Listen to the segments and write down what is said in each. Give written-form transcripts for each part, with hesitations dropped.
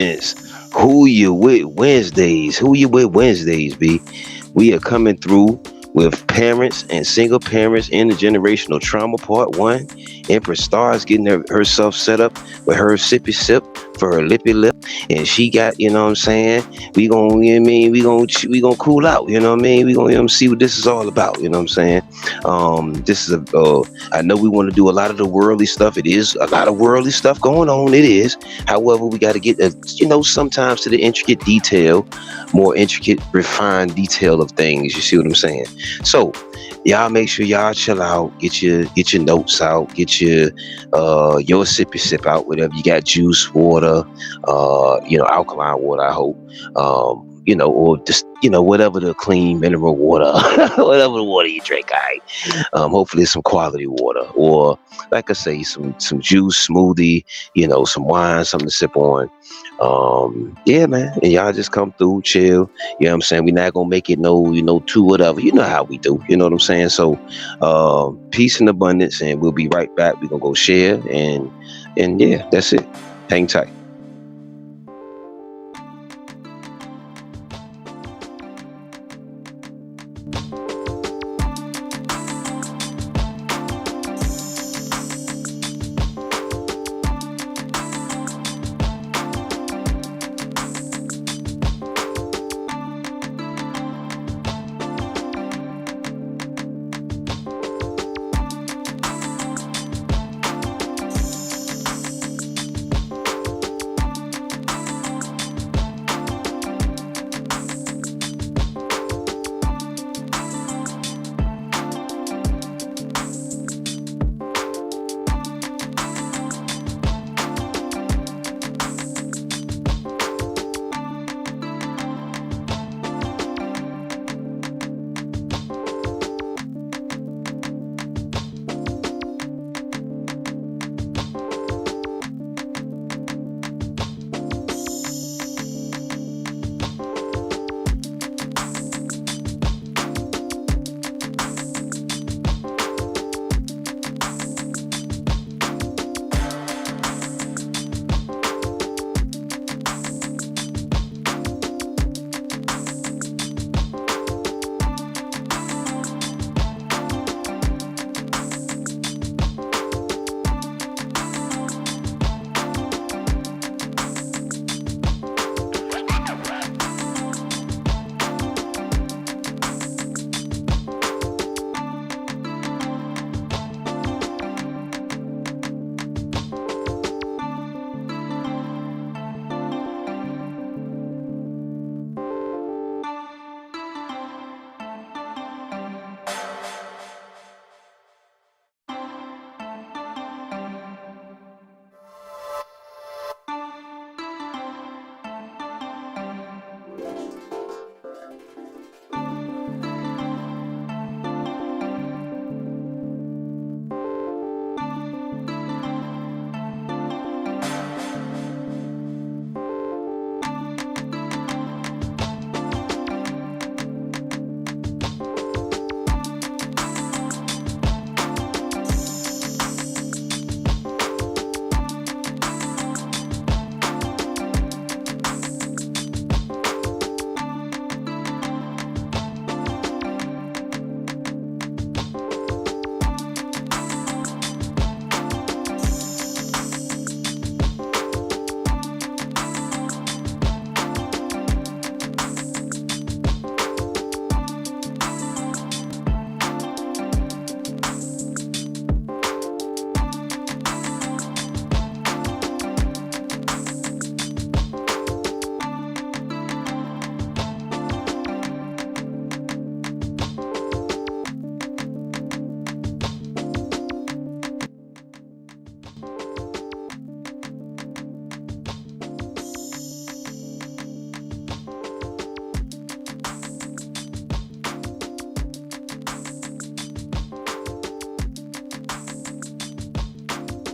It's Who You Wit Wednesdays. Who You Wit Wednesdays, B. We are coming through with parents and single parents intergenerational trauma part one. Empress starts getting herself set up with her sippy sip for her lippy lip, and she got, you know what I'm saying. We gonna, you know what I mean, we gonna cool out, you know what I mean. We gonna, see what this is all about, you know what I'm saying. This is I know we want to do a lot of the worldly stuff. It is a lot of worldly stuff going on. It is. However, we got to get, sometimes to the intricate detail, more intricate, refined detail of things. You see what I'm saying? So, y'all make sure y'all chill out, get your notes out, get your sippy sip out, whatever you got, juice, water, alkaline water, I hope. Or just, whatever the clean mineral water, whatever the water you drink, all right. Hopefully some quality water, or like I say, some juice, smoothie, some wine, something to sip on. Yeah, man. And y'all just come through, chill. You know what I'm saying? We're not gonna make it too whatever. You know how we do. You know what I'm saying? So, peace and abundance, and we'll be right back. We're gonna go share, and yeah, that's it. Hang tight.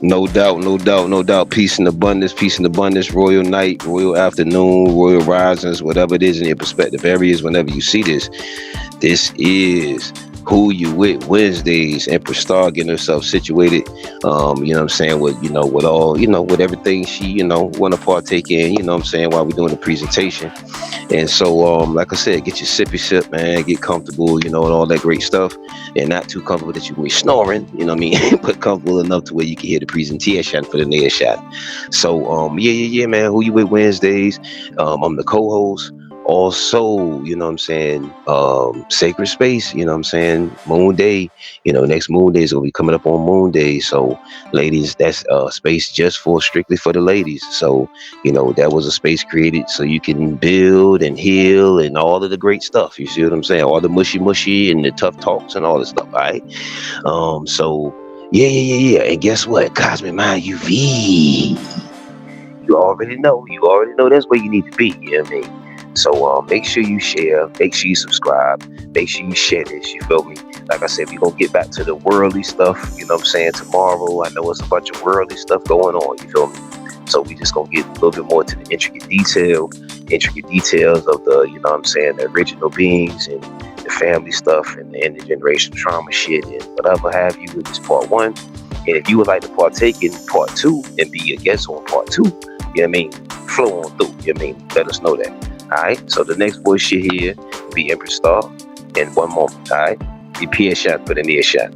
No doubt, no doubt, no doubt. Peace and abundance, royal night, royal afternoon, royal risings, whatever it is in your perspective areas, whenever you see this. This is Who You Wit Wednesdays. Empress Star getting herself situated. You know what I'm saying, with with all, with everything she, want to partake in, what I'm saying, while we're doing the presentation. And so, like I said, get your sippy sip, man. Get comfortable, and all that great stuff. And not too comfortable that you can be snoring, you know what I mean? But comfortable enough to where you can hear the presentation for the next shot. So, yeah, man. Who You With Wednesdays. I'm the co-host. Also, what I'm saying, Sacred Space, what I'm saying, Moon Day. Next Moon Day is gonna be coming up on Moon Day. So, ladies, that's space just for strictly for the ladies. So, that was a space created so you can build and heal and all of the great stuff. You see what I'm saying? All the mushy and the tough talks and all this stuff. All right. So yeah. And guess what? Cosmic Mind UV. You already know. That's where you need to be. You know what I mean? So make sure you share, make sure you subscribe, make sure you share this, you feel me? Like I said, we're going to get back to the worldly stuff, you know what I'm saying, tomorrow. I know it's a bunch of worldly stuff going on, you feel me? So we just going to get a little bit more to the intricate details of the, you know what I'm saying, the original beings and the family stuff and the intergenerational trauma shit and whatever have you. With this part one. And if you would like to partake in part two and be a guest on part two, you know what I mean, flow on through, you know what I mean, let us know that. Alright, so the next voice you hear will be Empress Star in one moment. Alright, be peer shot for the near shot.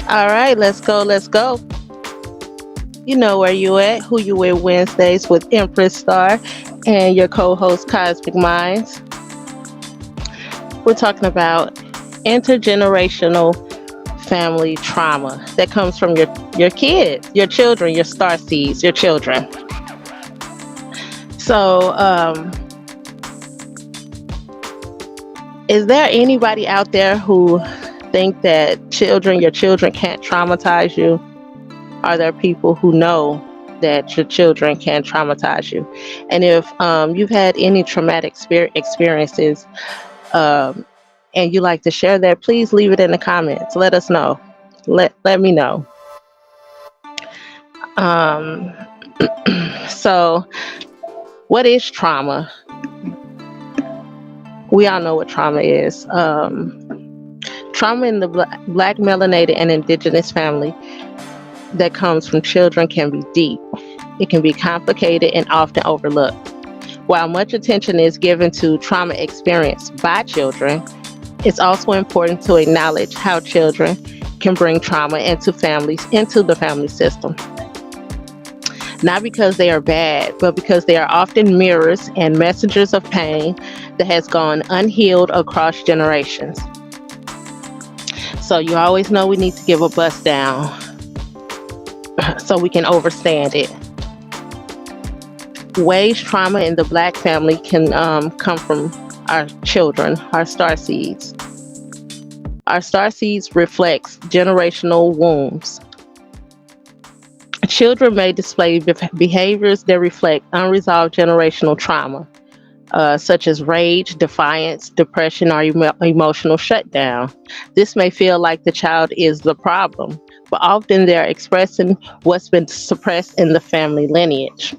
All right, let's go. Let's go. You know where you at. Who You With Wednesdays with Empress Star and your co-host Cosmic Minds. We're talking about intergenerational family trauma that comes from your kids, your children, your star seeds, your children. So, is there anybody out there who think that your children can't traumatize you? Are there people who know that your children can traumatize you? And if you've had any traumatic experiences and you like to share that, please leave it in the comments. Let us know. Let me know. So, what is trauma? We all know what trauma is. Trauma in the Black, melanated, and indigenous family that comes from children can be deep. It can be complicated and often overlooked. While much attention is given to trauma experienced by children, it's also important to acknowledge how children can bring trauma into the family system. Not because they are bad, but because they are often mirrors and messengers of pain that has gone unhealed across generations. So you always know we need to give a bust down so we can understand it. Ways trauma in the Black family can come from our children, our star seeds. Our star seeds reflects generational wounds. Children may display behaviors that reflect unresolved generational trauma, such as rage, defiance, depression, or emotional shutdown. This may feel like the child is the problem, but often they're expressing what's been suppressed in the family lineage.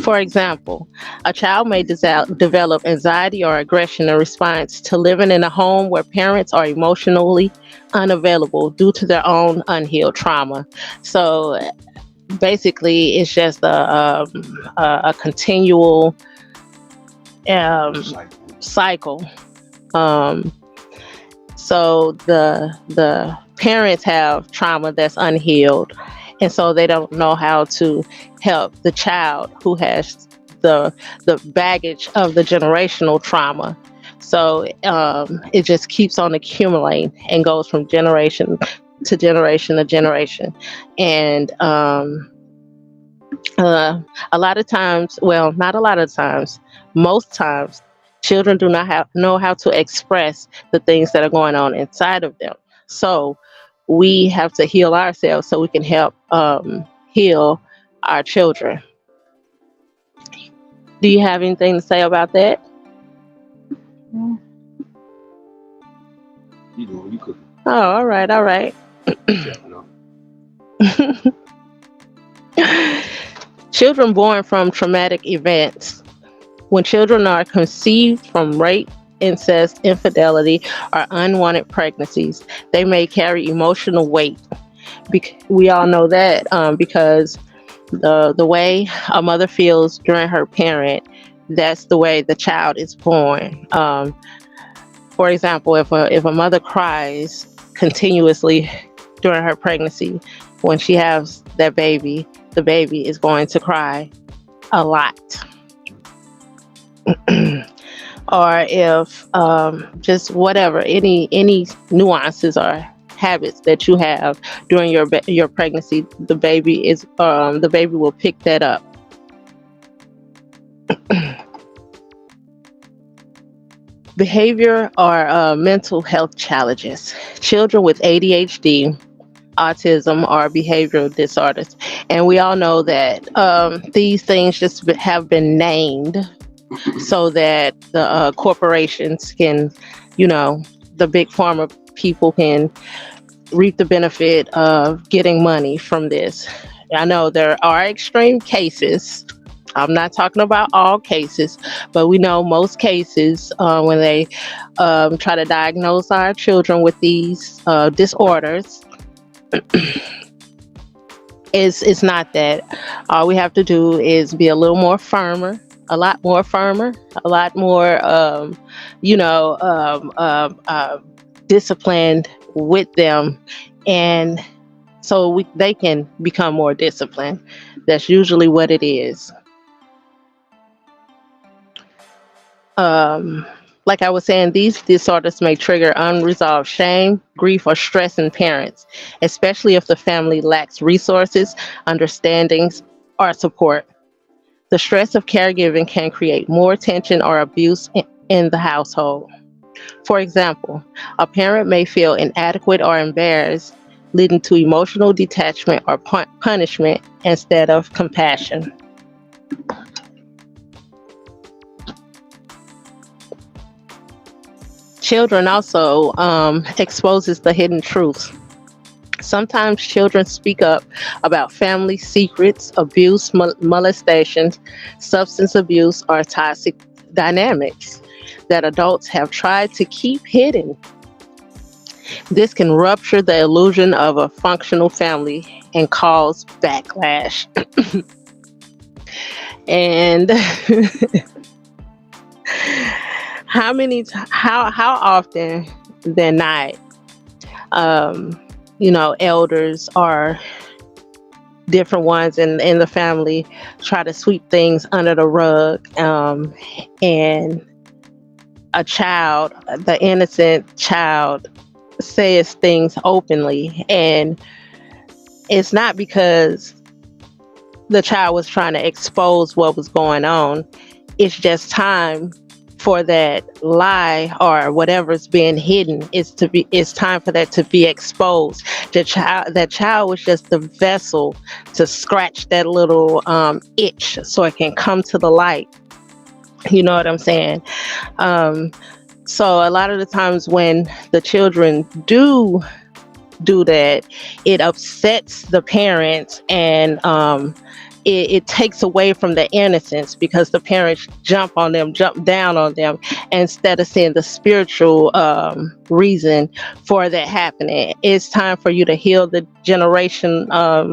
For example, a child may develop anxiety or aggression in response to living in a home where parents are emotionally unavailable due to their own unhealed trauma. So basically, it's just a continual cycle. So the parents have trauma that's unhealed, and so they don't know how to help the child who has the baggage of the generational trauma. So it just keeps on accumulating and goes from generation to generation to generation. And a lot of times, well, not a lot of times, most times, Children do not know how to express the things that are going on inside of them. So we have to heal ourselves so we can help heal our children. Do you have anything to say about that? Mm. You could. Oh, all right, all right. Children born from traumatic events. When children are conceived from rape, incest, infidelity, or unwanted pregnancies, they may carry emotional weight. We all know that because the way a mother feels during her parent, that's the way the child is born. For example, if a mother cries continuously during her pregnancy, when she has that baby, the baby is going to cry a lot. Or if just whatever, any nuances or habits that you have during your pregnancy, the baby will pick that up. Behavior or mental health challenges. Children with ADHD, autism, or behavioral disorders, and we all know that these things just have been named so that the corporations can, the big pharma people can reap the benefit of getting money from this. I know there are extreme cases. I'm not talking about all cases, but we know most cases when they try to diagnose our children with these disorders, it's not that. All we have to do is be a little more firmer, a lot more firmer, a lot more, disciplined with them, and so they can become more disciplined. That's usually what it is. Like I was saying, these disorders may trigger unresolved shame, grief, or stress in parents, especially if the family lacks resources, understandings, or support. The stress of caregiving can create more tension or abuse in the household. For example, a parent may feel inadequate or embarrassed, leading to emotional detachment or punishment instead of compassion. Children also exposes the hidden truths. Sometimes children speak up about family secrets, abuse, molestations, substance abuse, or toxic dynamics that adults have tried to keep hidden. This can rupture the illusion of a functional family and cause backlash. And how often than not, elders or different ones in the family try to sweep things under the rug, and a child, the innocent child, says things openly, and it's not because the child was trying to expose what was going on. It's just time for that lie or whatever's being hidden. It's time for that to be exposed. That child was just the vessel to scratch that little itch so it can come to the light. You know what I'm saying? So a lot of the times when the children do that, it upsets the parents, and it takes away from the innocence, because the parents jump down on them, instead of seeing the spiritual reason for that happening. It's time for you to heal the generational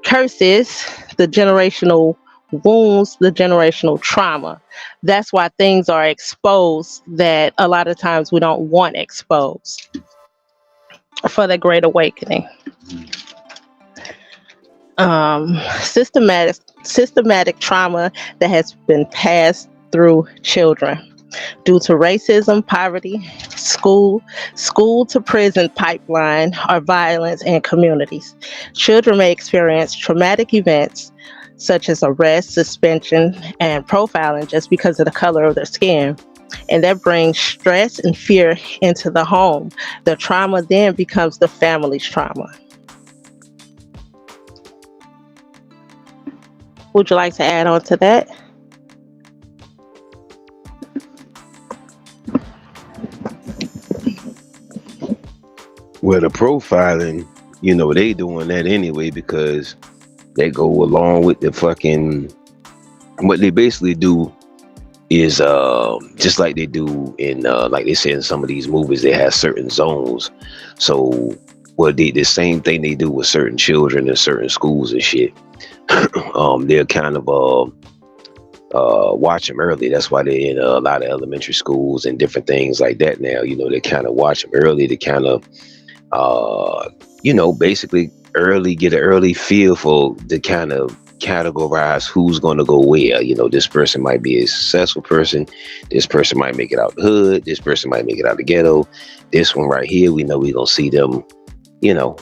curses, the generational wounds, the generational trauma. That's why things are exposed that a lot of times we don't want exposed, for the great awakening. Systematic trauma that has been passed through children due to racism, poverty, school to prison pipeline, or violence in communities. Children may experience traumatic events such as arrest, suspension, and profiling just because of the color of their skin. And that brings stress and fear into the home. The trauma then becomes the family's trauma. Would you like to add on to that? Well, the profiling, they doing that anyway because they go along with the fucking. What they basically do is just like they do in like they say in some of these movies, they have certain zones. So, well, the same thing they do with certain children in certain schools and shit. They're kind of watch them early. That's why they're in a lot of elementary schools and different things like that now. They kind of watch them early to kind of basically early get an early feel for the kind of categorize who's going to go where. This person might be a successful person, this person might make it out the hood, this person might make it out the ghetto, this one right here, we know we're going to see them,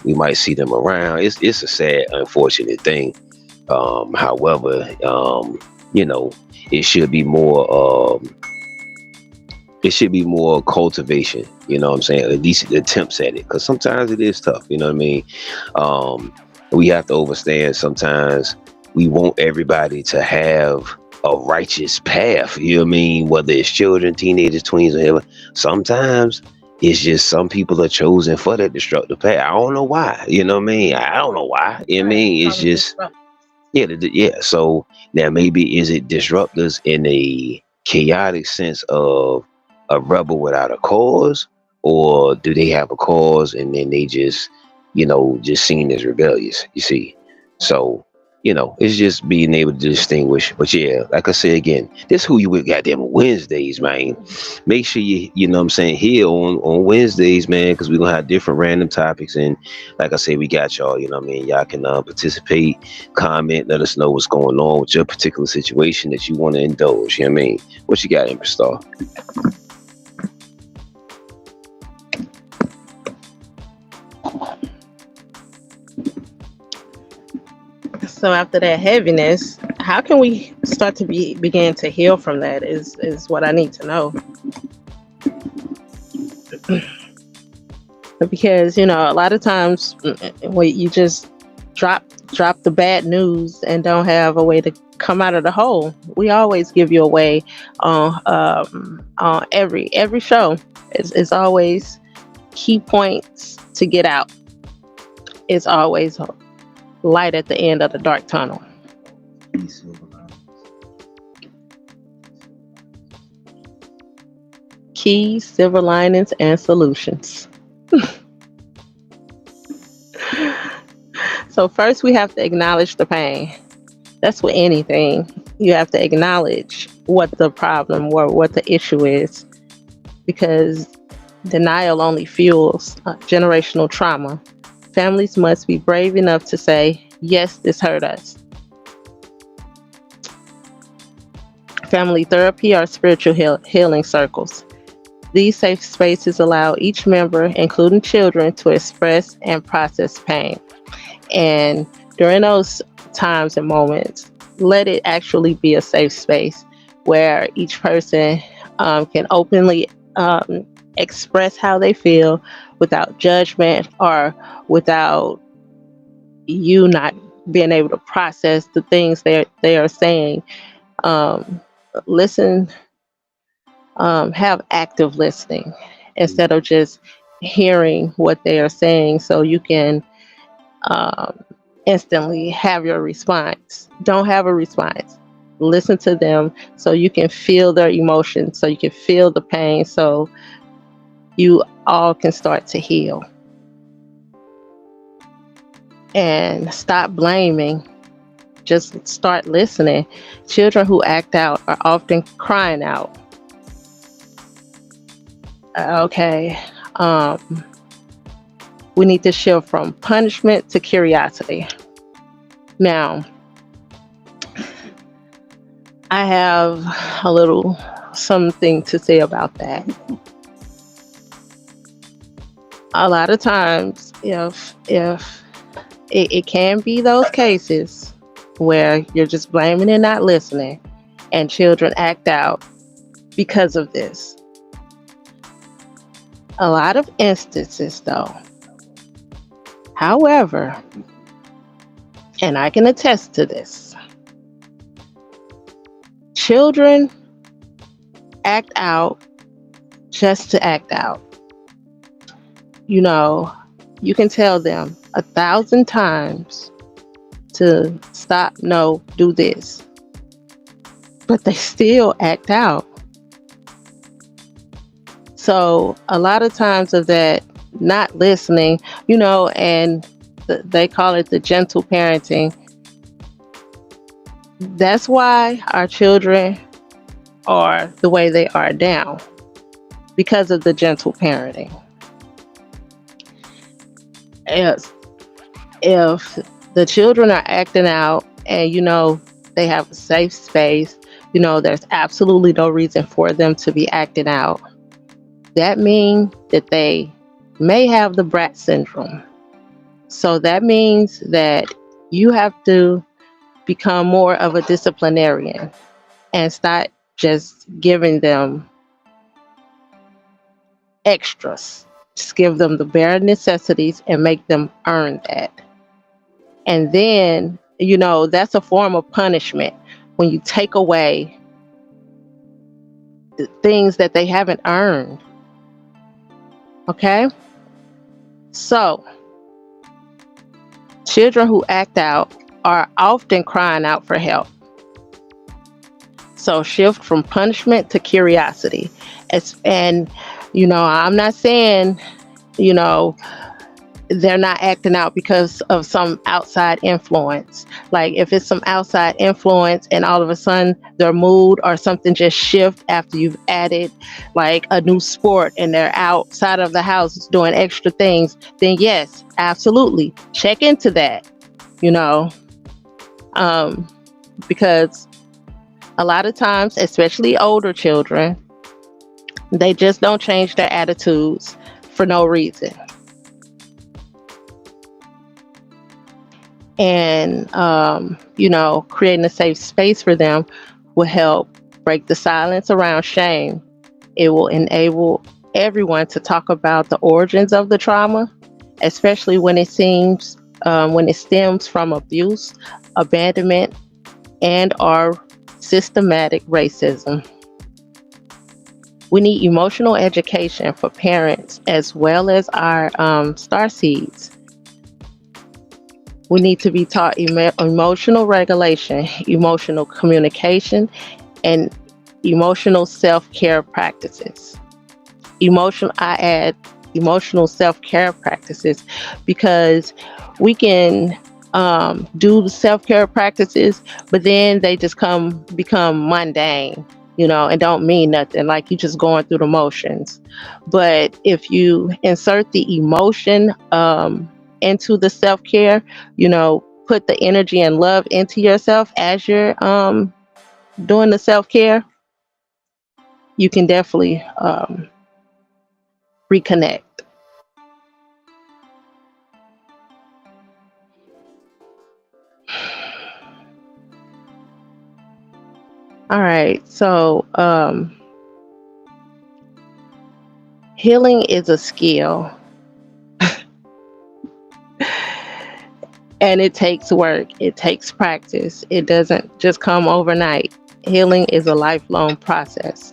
we might see them around. It's a sad, unfortunate thing. However, it should be more cultivation, what I'm saying, at least attempts at it, because sometimes it is tough, what I mean. We have to understand sometimes we want everybody to have a righteous path, what I mean, whether it's children, teenagers, tweens, or whatever. Sometimes it's just some people are chosen for that destructive path. I don't know why, what I mean. I don't know why. I mean, it's just yeah. So now maybe is it disruptors in a chaotic sense of a rebel without a cause, or do they have a cause and then they just just seen as rebellious, you see? So it's just being able to distinguish. But yeah, like I say again, this Who You With goddamn Wednesdays, man. Make sure you know what I'm saying, here on Wednesdays, man, because we're gonna have different random topics. And like I say, we got y'all, what I mean, y'all can participate, comment, let us know what's going on with your particular situation that you want to indulge, what I mean. What you got, Empress Star? So after that heaviness, how can we start to begin to heal from that is what I need to know. Because a lot of times when you just drop the bad news and don't have a way to come out of the hole, we always give you a way on every show. It's always key points to get out. It's always light at the end of the dark tunnel. Keys, silver linings, and solutions. So first we have to acknowledge the pain. That's with anything. You have to acknowledge what the problem or what the issue is, because denial only fuels generational trauma. Families must be brave enough to say, yes, this hurt us. Family therapy or spiritual healing circles. These safe spaces allow each member, including children, to express and process pain. And during those times and moments, let it actually be a safe space where each person can openly express how they feel without judgment or without you not being able to process the things they are saying. Listen, have active listening instead of just hearing what they are saying, so you can instantly have your response. Don't have a response. Listen to them so you can feel their emotions, so you can feel the pain, so you all can start to heal. And stop blaming. Just start listening. Children who act out are often crying out. Okay. We need to shift from punishment to curiosity. Now, I have a little something to say about that. A lot of times, if it can be those cases where you're just blaming and not listening, and children act out because of this. A lot of instances, though, however, and I can attest to this, children act out just to act out. You can tell them 1,000 times to stop, no, do this, but they still act out. So a lot of times of that not listening, and they call it the gentle parenting. That's why our children are the way they are now, because of the gentle parenting. If the children are acting out and they have a safe space, there's absolutely no reason for them to be acting out. That means that they may have the brat syndrome. So that means that you have to become more of a disciplinarian and start just giving them extras. Just give them the bare necessities and make them earn that. And then, that's a form of punishment when you take away the things that they haven't earned. Okay? So, children who act out are often crying out for help. So shift from punishment to curiosity. And I'm not saying, they're not acting out because of some outside influence. Like if it's some outside influence and all of a sudden their mood or something just shift after you've added like a new sport and they're outside of the house doing extra things, then yes, absolutely check into that, because a lot of times, especially older children, they just don't change their attitudes for no reason. And, creating a safe space for them will help break the silence around shame. It will enable everyone to talk about the origins of the trauma, especially when it stems from abuse, abandonment, and or systematic racism. We need emotional education for parents as well as our star seeds. We need to be taught emotional regulation, emotional communication, and emotional self-care practices. I add emotional self-care practices because we can do the self-care practices, but then they just become mundane, and don't mean nothing, like you just going through the motions. But if you insert the emotion into the self-care, put the energy and love into yourself as you're doing the self-care, you can definitely reconnect. All right, so healing is a skill. And it takes work. It takes practice. It doesn't just come overnight. Healing is a lifelong process.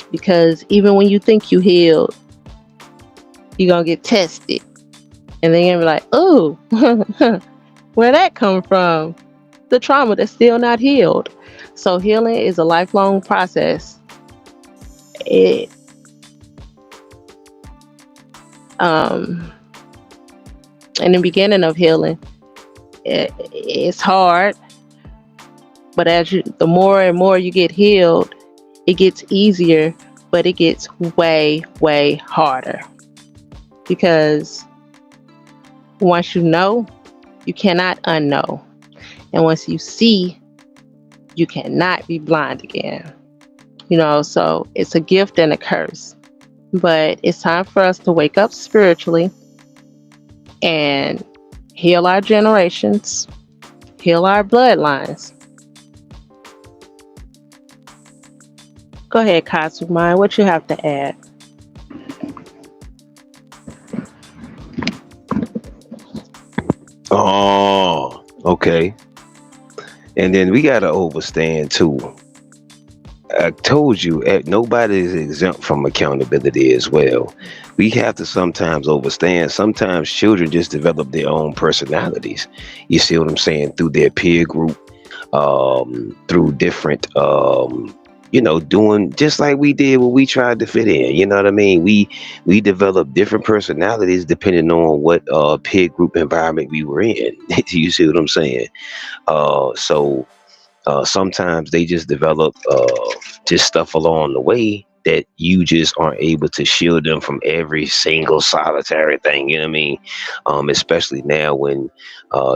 Because even when you think you healed, you're going to get tested. And then you're going to be like, oh, where'd that come from? The trauma that's still not healed. So healing is a lifelong process. In the beginning of healing, it's hard, but the more and more you get healed, it gets easier, but it gets way, way harder. Because once you know, you cannot unknow. And once you see, you cannot be blind again. So it's a gift and a curse. But it's time for us to wake up spiritually and heal our generations, heal our bloodlines. Go ahead, Cosmic Mind. What you have to add? Oh, okay. And then we gotta overstand too. I told you, nobody is exempt from accountability as well. We have to sometimes overstand. Sometimes children just develop their own personalities. You see what I'm saying? Through their peer group, through different, doing just like we did when we tried to fit in. You know what I mean? We develop different personalities depending on what peer group environment we were in. You see what I'm saying? So sometimes they just develop just stuff along the way that you just aren't able to shield them from every single solitary thing. You know what I mean? Especially now when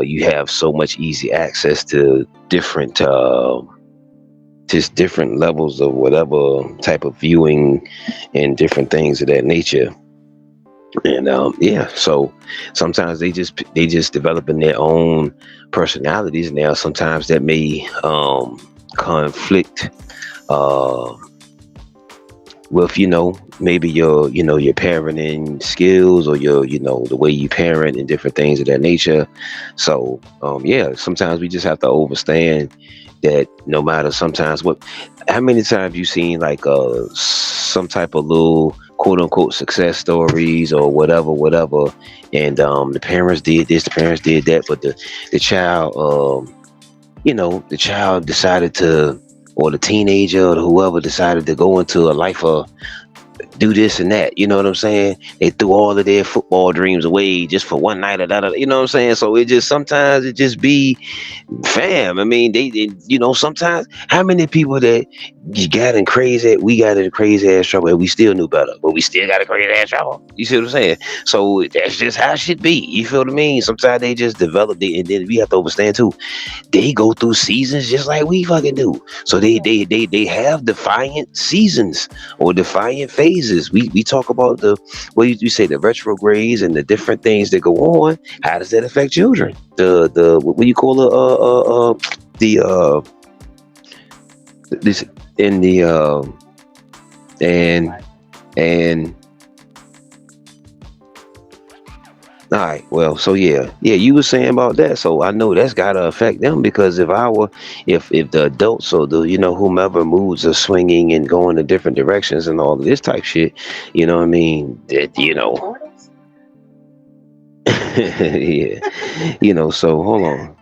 you have so much easy access to different, just different levels of whatever type of viewing and different things of that nature. And yeah, so sometimes they just developing their own personalities. Now sometimes that may conflict uh with, maybe your parenting skills, or your, the way you parent and different things of that nature. So yeah, sometimes we just have to understand that no matter sometimes what, how many times you seen like some type of little quote unquote success stories or whatever, and the parents did this, the parents did that, but the child, the child decided to, or the teenager or whoever decided to go into a life of do this and that. You know what I'm saying? They threw all of their football dreams away just for one night or that. You know what I'm saying? So it just sometimes it just be fam. I mean, sometimes how many people that you got in crazy, we got in crazy ass trouble and we still knew better, but we still got a crazy ass trouble. You see what I'm saying? So that's just how it should be. You feel what I mean? Sometimes they just develop it, and then we have to understand too, they go through seasons just like we fucking do. So they have defiant seasons or defiant phases. We talk about the, what you say, the retrogrades and the different things that go on. How does that affect children? The what do you call it? The this in the and and all right, well, so yeah, you were saying about that, so I know that's gotta affect them, because if the adults or the, whomever moods are swinging and going in different directions and all of this type shit, you know what I mean? That, yeah, So hold on.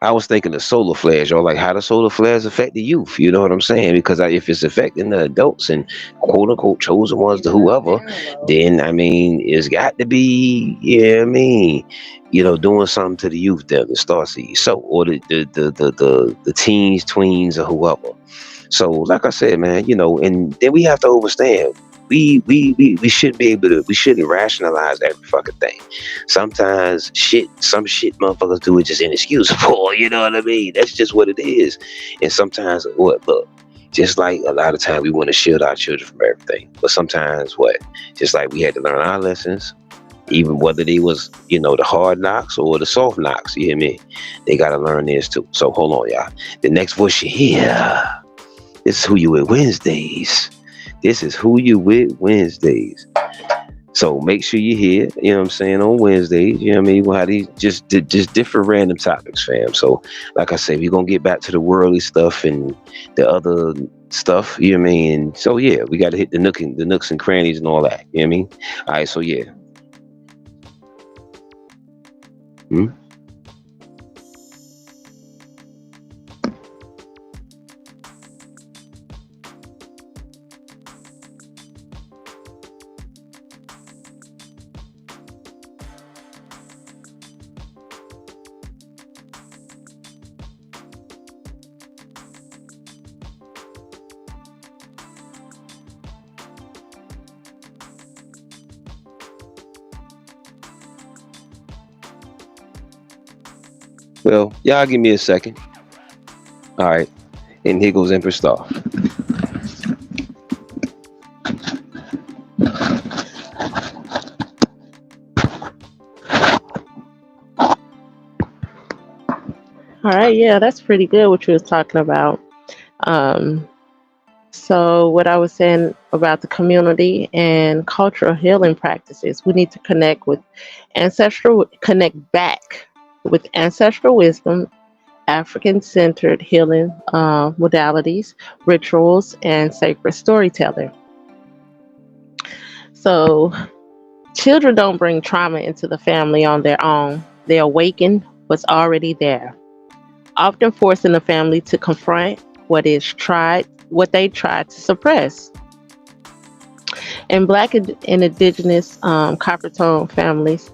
I was thinking of solar flares, or like how the solar flares affect the youth. You know what I'm saying? Because if it's affecting the adults and quote unquote chosen ones to whoever, then I mean it's got to be, yeah, I mean, doing something to the youth there, the star seed, so, or the teens, tweens, or whoever. So, like I said, man, and then we have to understand. We shouldn't be able to. We shouldn't rationalize every fucking thing. Sometimes some shit motherfuckers do is just inexcusable. You know what I mean? That's just what it is. And sometimes, look, just like a lot of times we want to shield our children from everything, but sometimes just like we had to learn our lessons, even whether they was, the hard knocks or the soft knocks. You hear me? They gotta learn this too. So hold on, y'all. The next voice you hear, this is Who You Wit Wednesdays. This is Who You Wit Wednesdays. So make sure you're here, you know what I'm saying, on Wednesdays. You know what I mean? We'll have these just different random topics, fam. So like I said, we're gonna get back to the worldly stuff and the other stuff, you know what I mean? So yeah, we gotta hit the nooks and crannies and all that. You know what I mean? Alright, so yeah. Hmm? Well, y'all give me a second. Alright. And here goes Empress Star. All right, yeah, that's pretty good what you was talking about. Um, so what I was saying about the community and cultural healing practices, we need to connect back with ancestral wisdom, African-centered healing modalities, rituals, and sacred storytelling. So children don't bring trauma into the family on their own. They awaken what's already there, often forcing the family to confront what they tried to suppress. In Black and Indigenous copper tone families,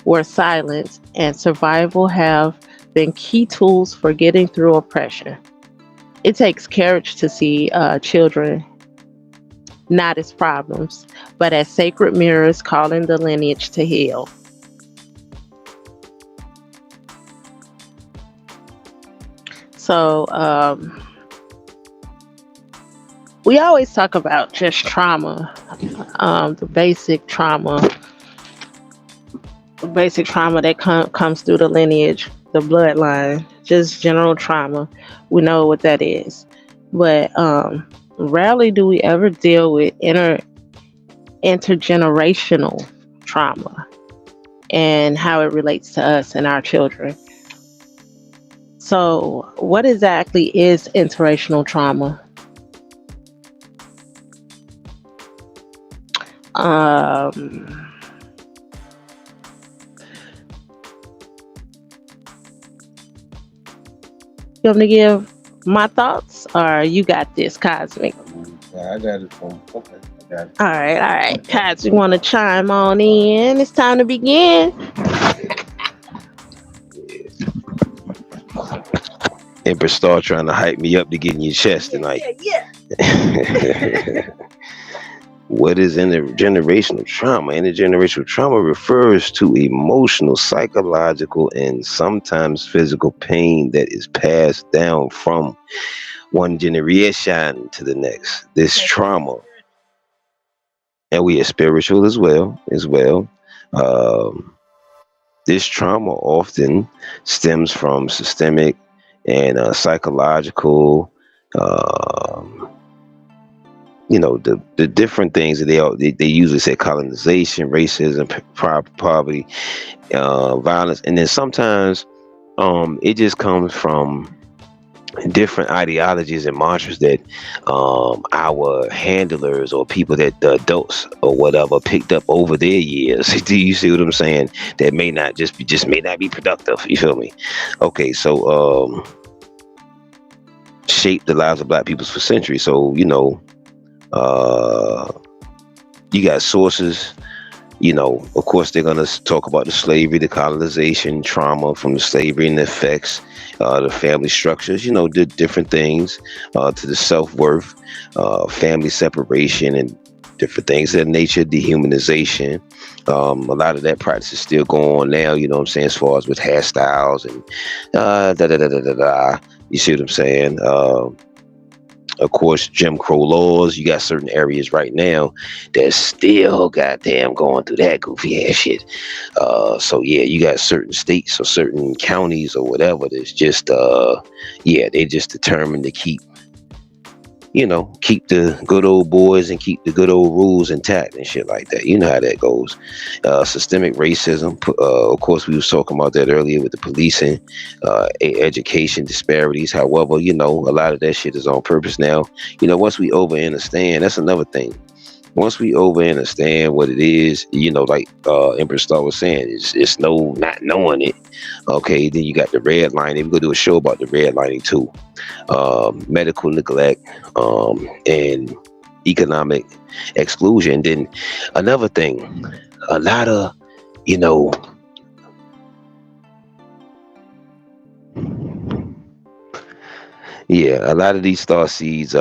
where silence and survival have been key tools for getting through oppression. It takes courage to see children not as problems, but as sacred mirrors calling the lineage to heal. So, we always talk about just trauma, the basic trauma that comes through the lineage, the bloodline, just general trauma. We know what that is, but rarely do we ever deal with intergenerational trauma and how it relates to us and our children. So, what exactly is intergenerational trauma? Um, you want me to give my thoughts, or you got this, Cosmic? Yeah, I got it from. Okay, I got it. All right, Cosmic, want to chime on in? It's time to begin. Empress Star trying to hype me up to get in your chest tonight. What is intergenerational trauma? Intergenerational trauma refers to emotional, psychological, and sometimes physical pain that is passed down from one generation to the next. This trauma, and we are spiritual as well. Um, this trauma often stems from systemic and psychological. Um, the different things that they usually say: colonization, racism, poverty, violence, and then sometimes it just comes from different ideologies and mantras that our handlers or people that the adults or whatever picked up over their years. Do you see what I'm saying? That may not just may not be productive. You feel me? Okay, so shaped the lives of black peoples for centuries. So uh, you got sources. Of course, they're going to talk about the slavery, the colonization, trauma from the slavery and the effects, the family structures, the different things, to the self-worth, family separation, and different things of that nature, dehumanization. A lot of that practice is still going on now, you know what I'm saying, as far as with hairstyles and da da da da da da. You see what I'm saying? Of course, Jim Crow laws. You got certain areas right now that's still goddamn going through that goofy ass shit. So yeah, you got certain states or certain counties or whatever that's just they just determined to keep the good old boys and keep the good old rules intact and shit like that. You know how that goes. Systemic racism. Of course, we was talking about that earlier with the policing, education disparities. However, a lot of that shit is on purpose now. Once we over understand, that's another thing. Once we over understand what it is, like Empress Star was saying, it's no not knowing it. Okay, then you got the red line. We're gonna do a show about the red lining too. Medical neglect, and economic exclusion. Then another thing, a lot of a lot of these star seeds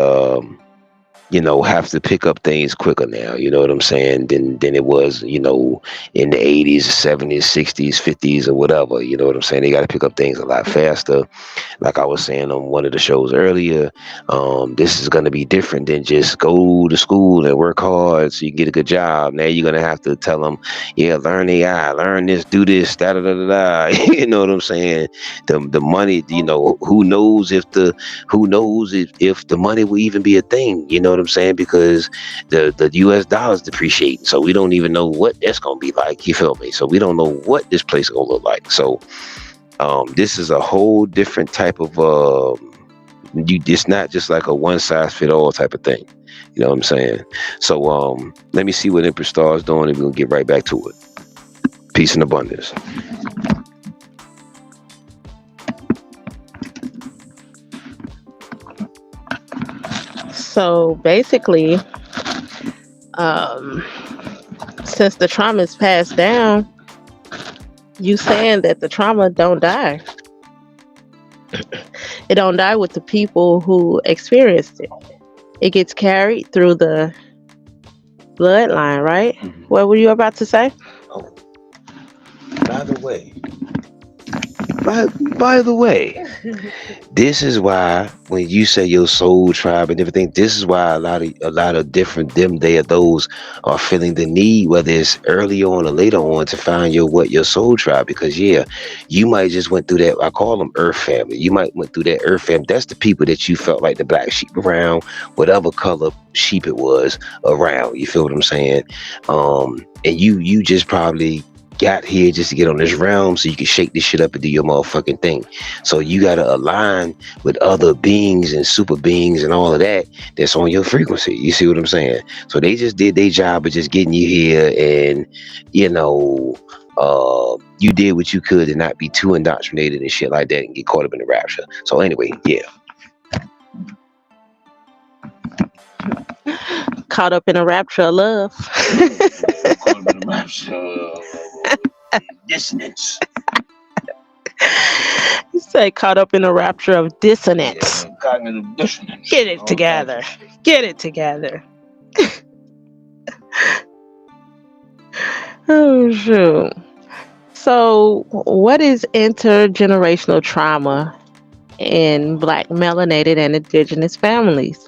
have to pick up things quicker now. You know what I'm saying? Than it was, in the 80s, 70s, 60s, 50s, or whatever. You know what I'm saying? They got to pick up things a lot faster. Like I was saying on one of the shows earlier, this is going to be different than just go to school and work hard so you can get a good job. Now you're going to have to tell them, yeah, learn AI, learn this, do this, da da da da da. You know what I'm saying? The money, who knows if the money will even be a thing. You know what I'm saying? Because the U.S. dollar is depreciating, so we don't even know what that's going to be like. You feel me? So we don't know what this place is going to look like. So this is a whole different type of it's not just like a one size fit all type of thing. You know what I'm saying? So let me see what Empress Star is doing, and we're gonna get right back to it. Peace and abundance. So basically, um, since the trauma is passed down, you saying that the trauma don't die. It don't die with the people who experienced it. It gets carried through the bloodline, right? What were you about to say? Oh, by the way, by the way, this is why when you say your soul tribe and everything, this is why a lot of different them they are those are feeling the need, whether it's early on or later on, to find your soul tribe. Because yeah, you might just went through that. I call them Earth family. You might went through that Earth family. That's the people that you felt like the black sheep around, whatever color sheep it was around. You feel what I'm saying? And you just probably got here just to get on this realm so you can shake this shit up and do your motherfucking thing. So you gotta align with other beings and super beings and all of that that's on your frequency. You see what I'm saying? So they just did their job of just getting you here, and you did what you could to not be too indoctrinated and shit like that and get caught up in the rapture. So anyway, yeah. Caught up in a rapture of love. Caught up in the rapture. Dissonance. You say caught up in a rapture of dissonance. Yeah, cognitive dissonance. Get it together. Get it together. Oh, shoot. So, what is intergenerational trauma in Black, melanated, and Indigenous families?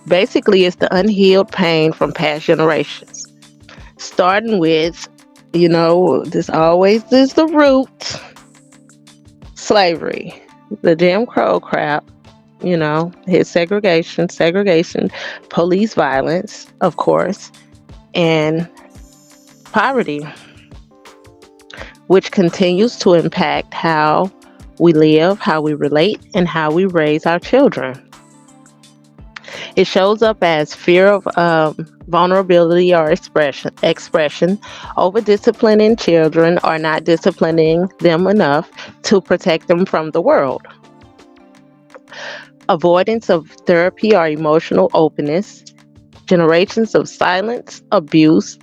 Basically, it's the unhealed pain from past generations. Starting with, this always is the root: slavery, the Jim Crow crap, his segregation, police violence, of course, and poverty, which continues to impact how we live, how we relate, and how we raise our children. It shows up as fear of vulnerability or expression, over disciplining children or not disciplining them enough to protect them from the world, avoidance of therapy or emotional openness, generations of silence, abuse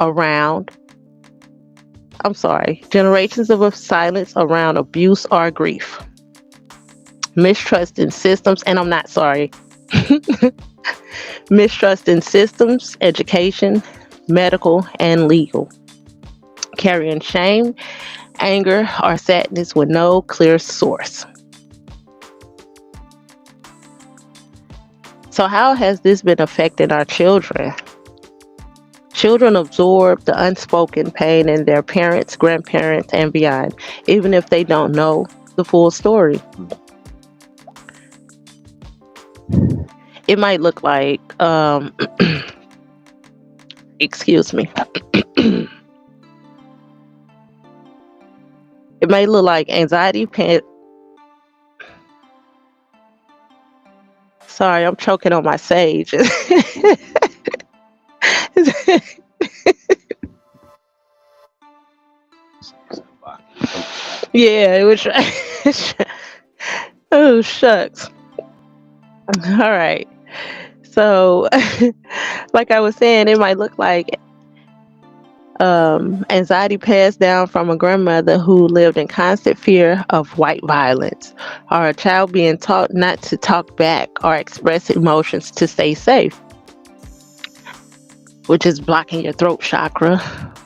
around, generations of silence around abuse or grief, mistrust in systems, and I'm not sorry. Mistrust in systems, education, medical, and legal. Carrying shame, anger, or sadness with no clear source. So how has this been affecting our children? Children absorb the unspoken pain in their parents, grandparents, and beyond, even if they don't know the full story. It might look like, excuse me. It may look like anxiety, sorry, I'm choking on my sage. Yeah, it was. Oh, shucks. All right. So, like I was saying, it might look like Anxiety passed down from a grandmother who lived in constant fear of white violence, or a child being taught not to talk back or express emotions to stay safe, which is blocking your throat chakra,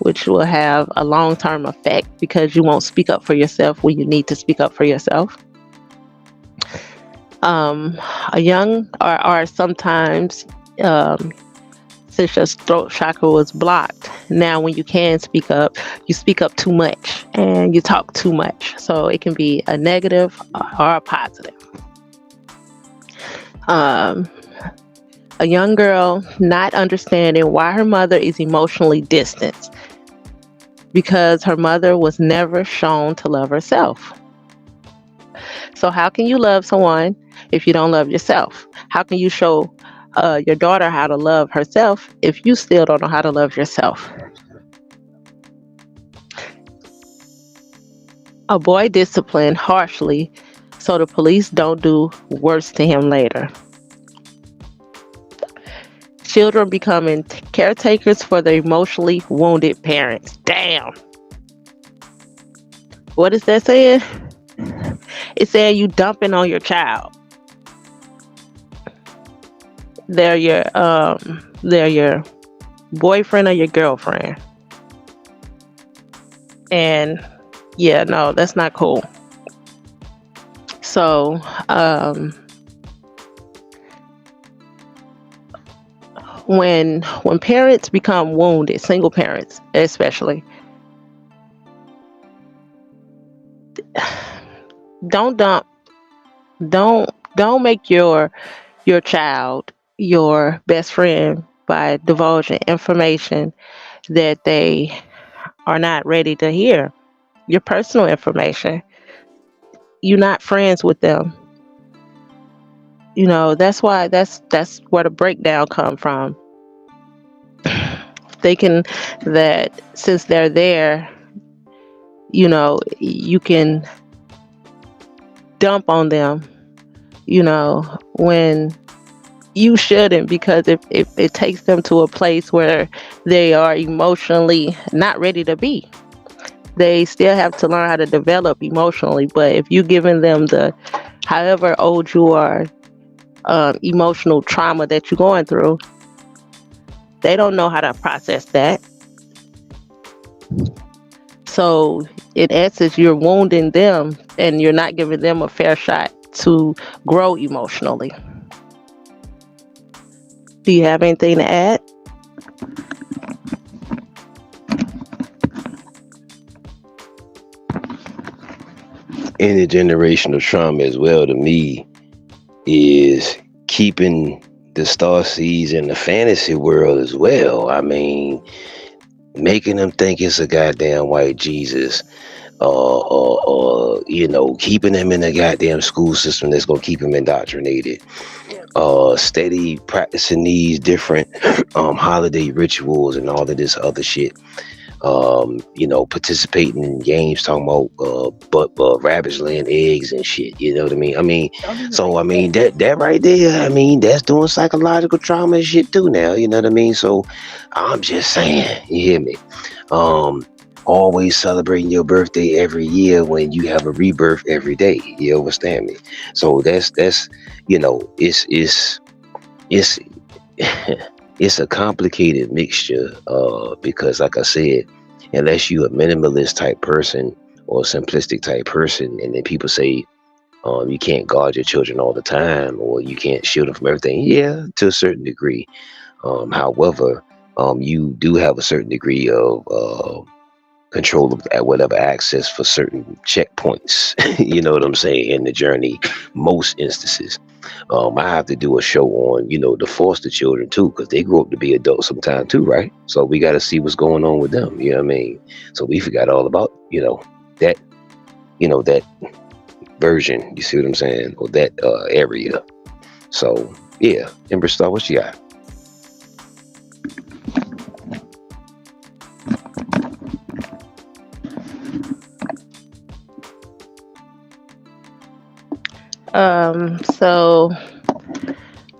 which will have a long-term effect because you won't speak up for yourself when you need to speak up for yourself. A young or sometimes since your throat chakra was blocked, now when you can speak up, you speak up too much and you talk too much. So it can be a negative or a positive. A young girl not understanding why her mother is emotionally distant because her mother was never shown to love herself. So how can you love someone if you don't love yourself? How can you show your daughter how to love herself if you still don't know how to love yourself? A boy disciplined harshly so the police don't do worse to him later. Children becoming caretakers for their emotionally wounded parents. Damn. What is that saying? It's saying you dumping on your child. They're your boyfriend or your girlfriend. And yeah, no, that's not cool. So when parents become wounded, single parents especially, don't make your child your best friend by divulging information that they are not ready to hear. Your personal information. You're not friends with them. You know, that's why that's where the breakdown come from. Thinking that since they're there, you know, you can dump on them, you know, when you shouldn't, because if it takes them to a place where they are emotionally not ready to be. They still have to learn how to develop emotionally, but if you're giving them the, however old you are, emotional trauma that you're going through, they don't know how to process that. So in essence, you're wounding them and you're not giving them a fair shot to grow emotionally. Do you have anything to add? Intergenerational trauma as well to me is keeping the star seeds in the fantasy world as well. I mean, making them think it's a goddamn white Jesus, you know, keeping them in the goddamn school system that's gonna keep them indoctrinated. Steady practicing these different holiday rituals and all of this other shit. You know, participating in games talking about rabbits laying eggs and shit. You know what I mean? So I mean that right there. I mean, that's doing psychological trauma and shit too now. You know what I mean? So I'm just saying, you hear me? Always celebrating your birthday every year when you have a rebirth every day. You understand me? So that's you know, it's it's a complicated mixture, because like I said, unless you a minimalist type person or a simplistic type person, and then people say you can't guard your children all the time or you can't shield them from everything. Yeah, to a certain degree. However, you do have a certain degree of control of whatever access for certain checkpoints. You know what I'm saying, in the journey, most instances. I have to do a show on, you know, the foster children too, because they grow up to be adults sometime too, right? So we got to see what's going on with them. You know what I mean? So we forgot all about, that version. You see what I'm saying? Or that area. So yeah, Empress Star, what you got? So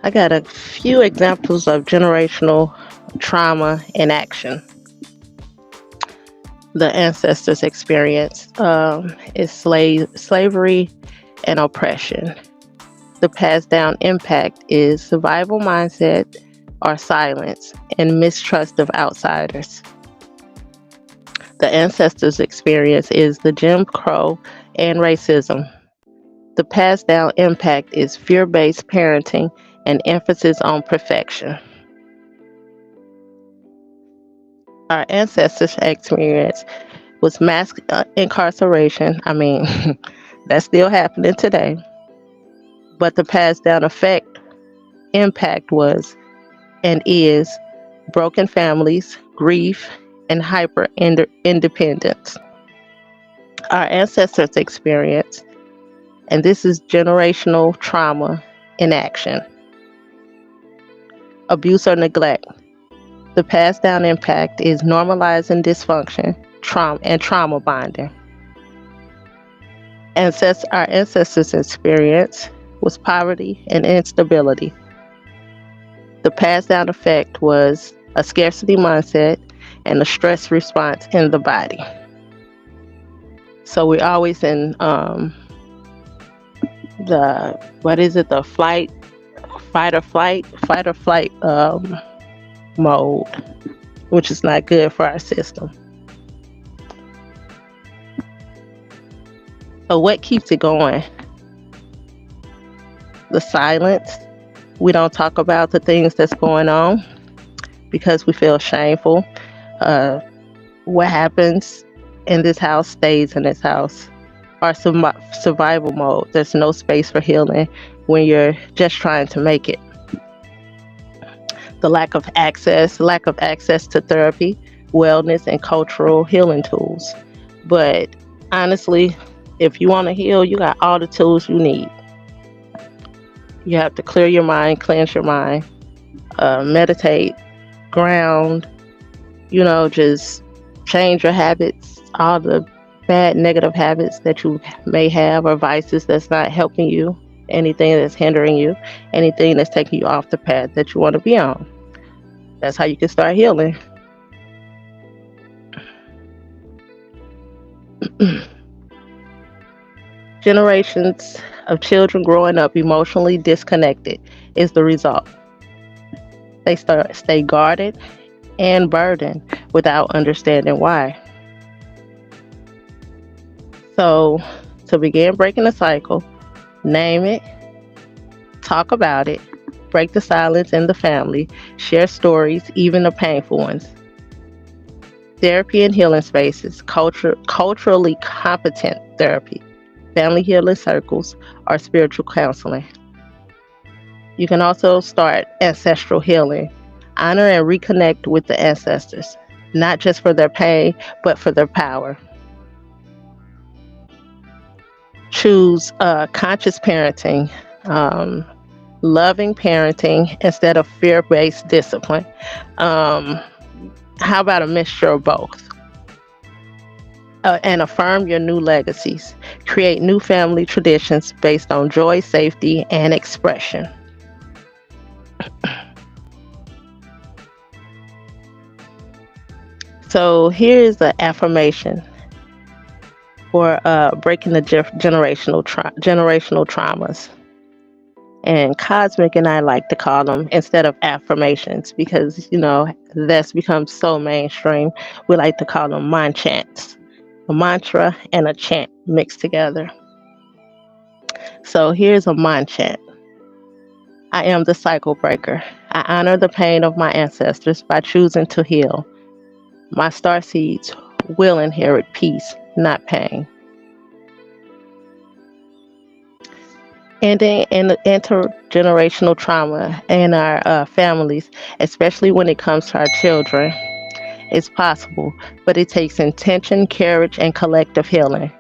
I got a few examples of generational trauma in action. the ancestors' experience is slavery and oppression. The passed down impact is survival mindset or silence and mistrust of outsiders. The ancestors' experience is the Jim Crow and racism. The passed down impact is fear based parenting and emphasis on perfection. Our ancestors' experience was mass incarceration. I mean, that's still happening today. But the passed down impact was and is broken families, grief, and hyper independence. Our ancestors' experience, and this is generational trauma in action. Abuse or neglect. The passed down impact is normalizing dysfunction, trauma, and trauma bonding. Our ancestors' experience was poverty and instability. The passed down effect was a scarcity mindset and a stress response in the body. So we're always in the fight or flight mode, which is not good for our system. So what keeps it going? The silence. We don't talk about the things that's going on because we feel shameful. What happens in this house stays in this house. Our survival mode. There's no space for healing when you're just trying to make it. The lack of access to therapy, wellness, and cultural healing tools. But honestly, if you want to heal, you got all the tools you need. You have to clear your mind, cleanse your mind, meditate, ground, just change your habits, all the bad negative habits that you may have or vices that's not helping you, anything that's hindering you, anything that's taking you off the path that you want to be on. That's how you can start healing. Generations of children growing up emotionally disconnected is the result. They stay guarded and burdened without understanding why. So, to begin breaking the cycle, name it, talk about it, break the silence in the family, share stories, even the painful ones. Therapy and healing spaces, culturally competent therapy, family healing circles, or spiritual counseling. You can also start ancestral healing. Honor and reconnect with the ancestors, not just for their pain, but for their power. Choose conscious parenting, loving parenting instead of fear-based discipline. How about a mixture of both? And affirm your new legacies. Create new family traditions based on joy, safety, and expression. So here's the affirmation for breaking the generational traumas. And Cozmik and I like to call them, instead of affirmations, because that's become so mainstream, we like to call them mind chants. A mantra and a chant mixed together. So here's a mind chant. I am the cycle breaker. I honor the pain of my ancestors by choosing to heal. My star seeds will inherit peace, not pain. Ending intergenerational trauma in our families, especially when it comes to our children, is possible, but it takes intention, courage, and collective healing.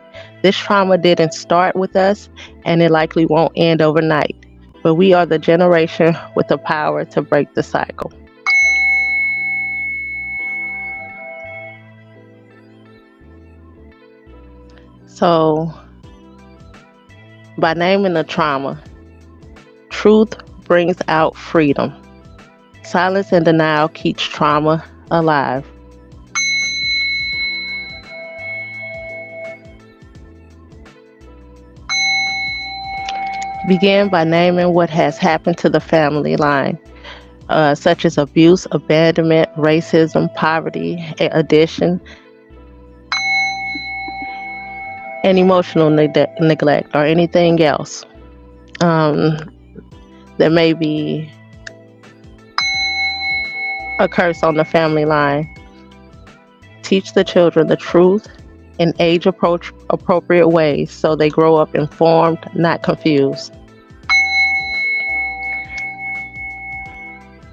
This trauma didn't start with us, and it likely won't end overnight, but we are the generation with the power to break the cycle. So, by naming the trauma, truth brings out freedom. Silence and denial keeps trauma alive. Begin by naming what has happened to the family line, such as abuse, abandonment, racism, poverty, addiction, and emotional neglect, or anything else um, that may be a curse on the family line. Teach the children the truth in age appropriate ways so they grow up informed, not confused.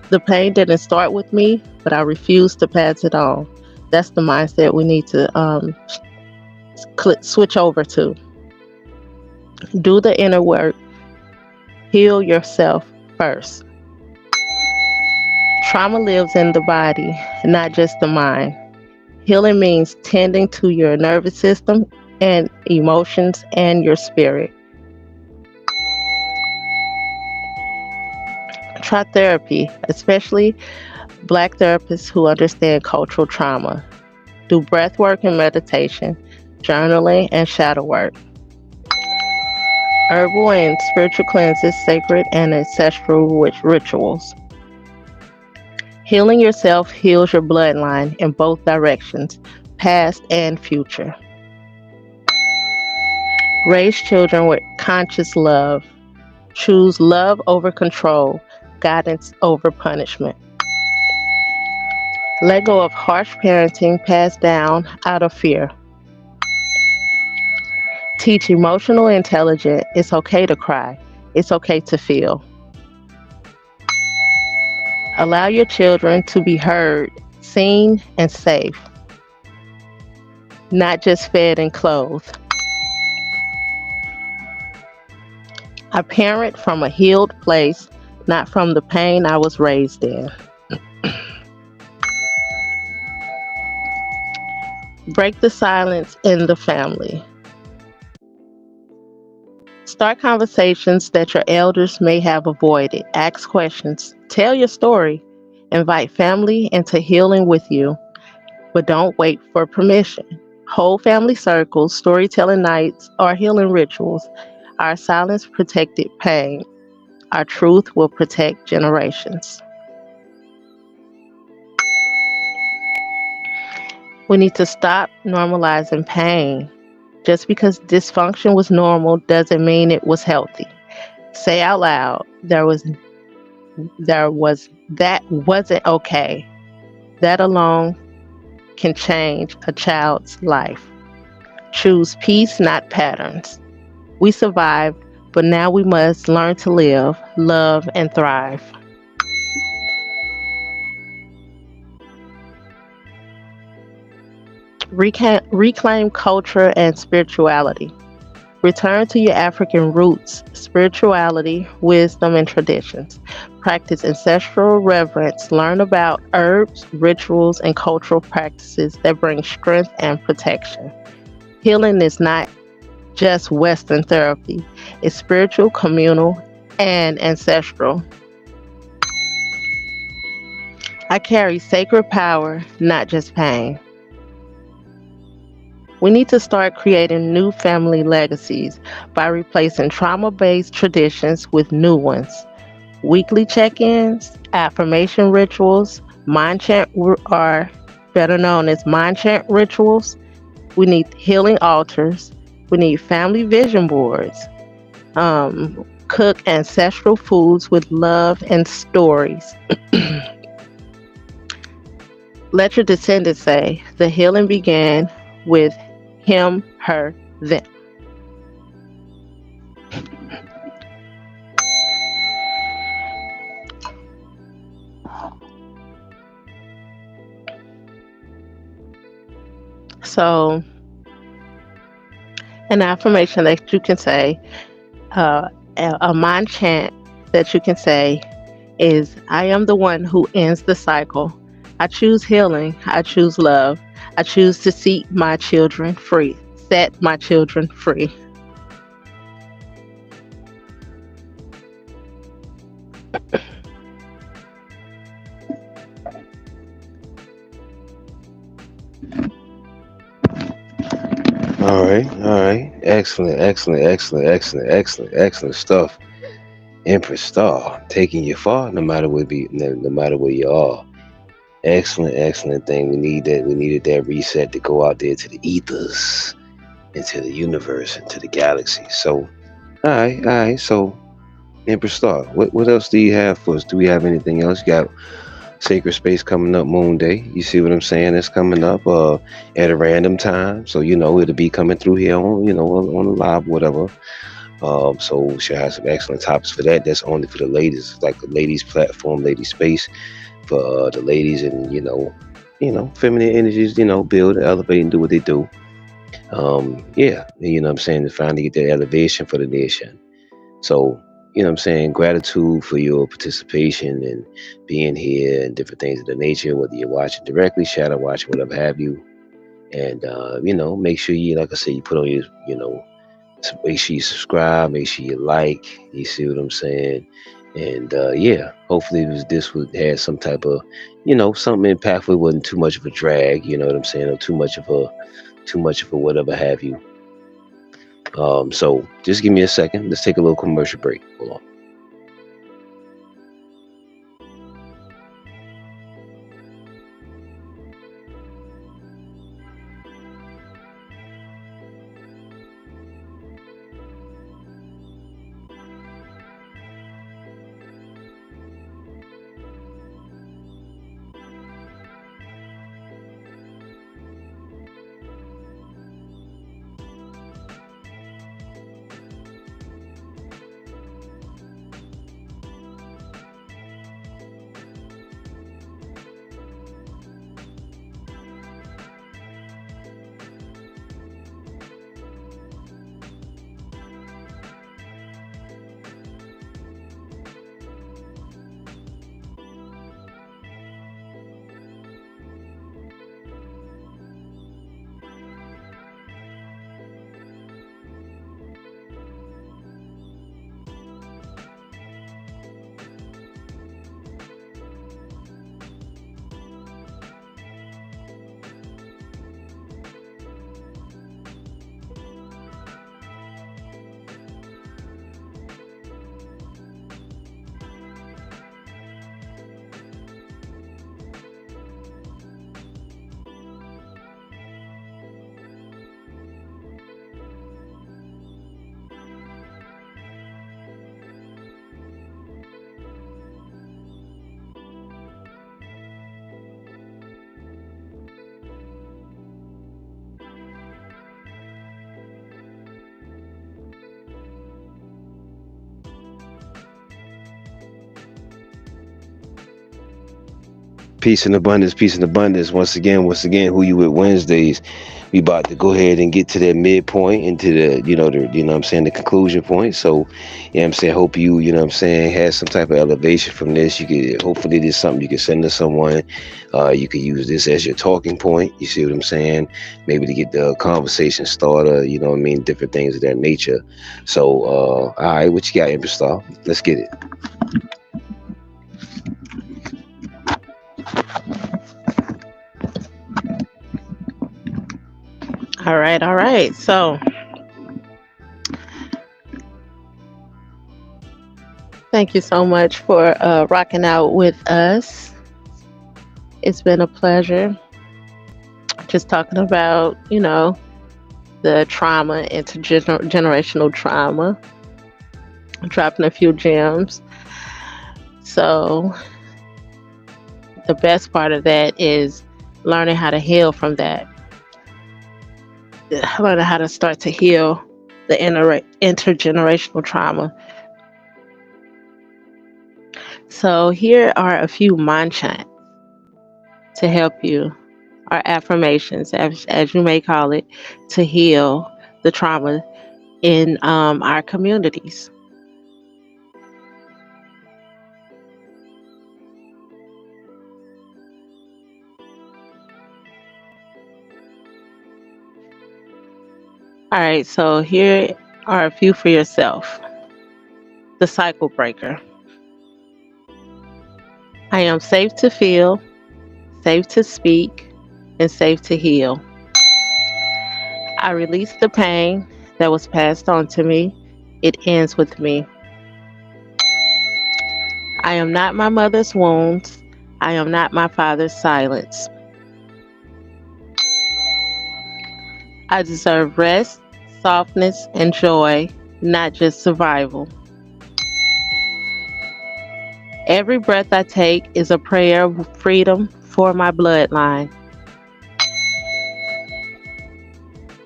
The pain didn't start with me, but I refuse to pass it on. That's the mindset we need to switch over to. Do the inner work, heal yourself first. Trauma lives in the body, not just the mind. Healing means tending to your nervous system and emotions and your spirit. Try therapy, especially Black therapists who understand cultural trauma. Do breath work and meditation, journaling, and shadow work. Herbal and spiritual cleanses, sacred and ancestral rituals. Healing yourself heals your bloodline in both directions, past and future. Raise children with conscious love. Choose love over control, guidance over punishment. Let go of harsh parenting passed down out of fear. Teach emotional intelligence. It's okay to cry. It's okay to feel. Allow your children to be heard, seen, and safe, not just fed and clothed. I parent from a healed place, not from the pain I was raised in. Break the silence in the family. Start conversations that your elders may have avoided. Ask questions. Tell your story. Invite family into healing with you, but don't wait for permission. Hold family circles, storytelling nights, or healing rituals. Our silence protected pain. Our truth will protect generations. We need to stop normalizing pain. Just because dysfunction was normal doesn't mean it was healthy. Say out loud, there was that wasn't okay. That alone can change a child's life. Choose peace, not patterns. We survived, but now we must learn to live, love, and thrive. Reclaim culture and spirituality. Return to your African roots, spirituality, wisdom, and traditions. Practice ancestral reverence. Learn about herbs, rituals, and cultural practices that bring strength and protection. Healing is not just Western therapy, it's spiritual, communal, and ancestral. I carry sacred power, not just pain. We need to start creating new family legacies by replacing trauma based traditions with new ones. Weekly check ins, affirmation rituals, mind chant, are better known as mind chant rituals. We need healing altars. We need family vision boards. Cook ancestral foods with love and stories. Let your descendants say, the healing began with him, her, them. So, an affirmation that you can say, a mind chant that you can say is, I am the one who ends the cycle. I choose healing. I choose love. I choose to set my children free. All right. Excellent, excellent, excellent, excellent, excellent, excellent stuff. Empress Star, taking you far, no matter where you are. Excellent, excellent thing. We need that. We needed that reset to go out there to the ethers, into the universe, into the galaxy. So, all right, all right. So, Empress Star, what else do you have for us? Do we have anything else? You got Sacred Space coming up Moon Day. You see what I'm saying? It's coming up at a random time. So, it'll be coming through here on, on the live, whatever. So we should have some excellent topics for that. That's only for the ladies, it's like the ladies platform, ladies space for the ladies, and feminine energies, build, elevate, and do what they do. Yeah, what I'm saying, to finally get that elevation for the nation. So, what I'm saying, gratitude for your participation and being here and different things of the nature, whether you're watching directly, shadow watching, whatever have you. And make sure you, like I said, you put on your, make sure you subscribe, make sure you like. You see what I'm saying? And yeah, hopefully this would have some type of, something impactful. It wasn't too much of a drag. You know what I'm saying? Or too much of a whatever have you. So just give me a second. Let's take a little commercial break. Hold on. Peace and abundance, peace and abundance. Once again, who you with Wednesdays? We about to go ahead and get to that midpoint into what I'm saying, the conclusion point. So, I'm saying, hope you know what I'm saying, has some type of elevation from this. You could, hopefully this is something you can send to someone. You could use this as your talking point. You see what I'm saying? Maybe to get the conversation started, different things of that nature. So, all right, what you got, Empress Star? Let's get it. All right, all right. So, thank you so much for rocking out with us. It's been a pleasure. Just talking about, the trauma, intergenerational trauma, dropping a few gems. So, the best part of that is learning how to heal from that. Learning how to start to heal the intergenerational trauma. So here are a few manchants to help you, or affirmations, as you may call it, to heal the trauma in our communities. All right, so here are a few for yourself. The cycle breaker. I am safe to feel, safe to speak, and safe to heal. I release the pain that was passed on to me. It ends with me. I am not my mother's wounds. I am not my father's silence. I deserve rest, softness, and joy, not just survival. Every breath I take is a prayer of freedom for my bloodline.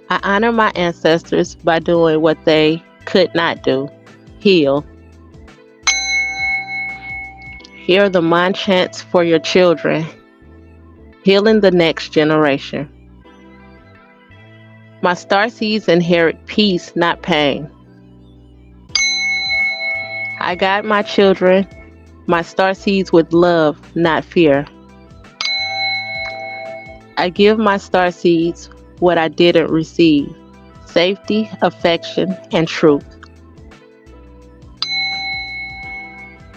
I honor my ancestors by doing what they could not do: heal. Here are the mind chants for your children, healing the next generation. My starseeds inherit peace, not pain. I guide my children, my starseeds, with love, not fear. I give my starseeds what I didn't receive: safety, affection, and truth.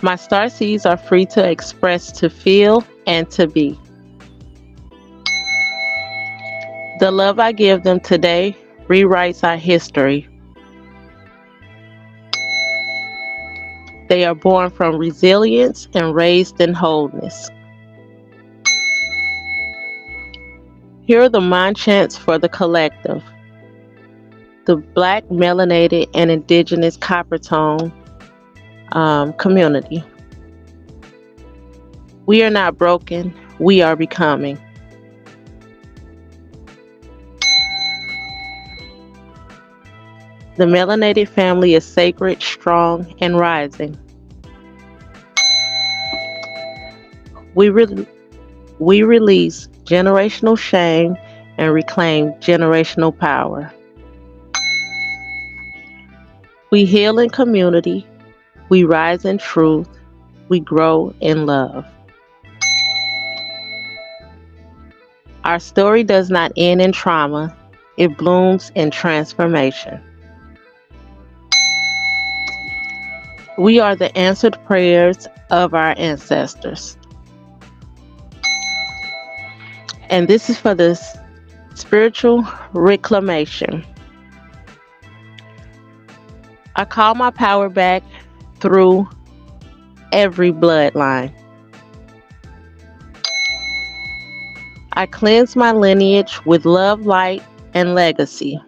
My starseeds are free to express, to feel, and to be. The love I give them today rewrites our history. They are born from resilience and raised in wholeness. Here are the mind chants for the collective: the Black, melanated, and indigenous copper tone community. We are not broken, we are becoming. The melanated family is sacred, strong, and rising. We release generational shame and reclaim generational power. We heal in community, we rise in truth, we grow in love. Our story does not end in trauma, it blooms in transformation. We are the answered prayers of our ancestors. And this is for the spiritual reclamation. I call my power back through every bloodline. I cleanse my lineage with love, light, and legacy.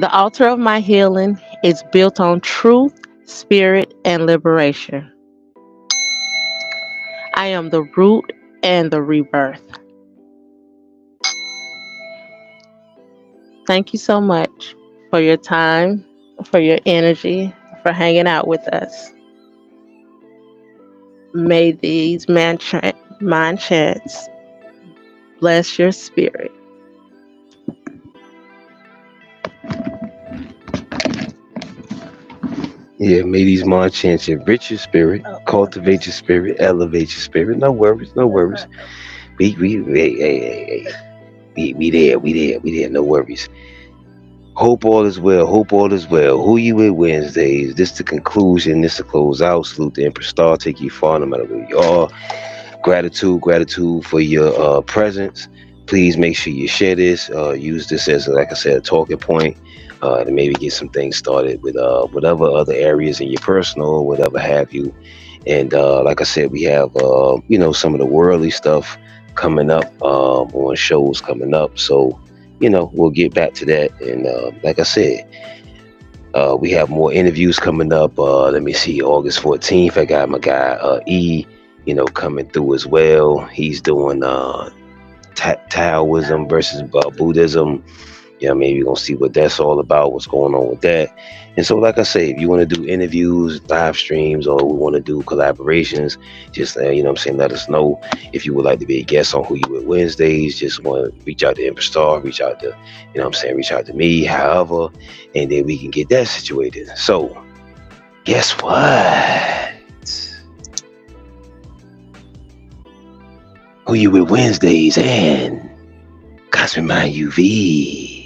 The altar of my healing is built on truth, spirit, and liberation. I am the root and the rebirth. Thank you so much for your time, for your energy, for hanging out with us. May these mind chants bless your spirit. Yeah, may these mind chants enrich your spirit, cultivate your spirit, elevate your spirit. No worries, no worries. We there. No worries. Hope all is well. Hope all is well. Who you with Wednesdays? This the conclusion. This the close out. Salute the Empress Star. Take you far no matter where you are. Gratitude for your presence. Please make sure you share this. Use this as, like I said, a talking point. To maybe get some things started with whatever other areas in your personal, whatever have you. And like I said, we have some of the worldly stuff coming up on shows coming up. So we'll get back to that. And like I said, we have more interviews coming up. Let me see, August 14th, I got my guy E, coming through as well. He's doing Taoism versus Buddhism. Maybe we're gonna see what that's all about, what's going on with that. And so, like I say, if you want to do interviews, live streams, or we want to do collaborations, just let us know. If you would like to be a guest on Who You Wit Wednesdays, just want to reach out to Empress Star, reach out to reach out to me, however, and then we can get that situated. So guess what? Who You Wit Wednesdays and Cozmik UV.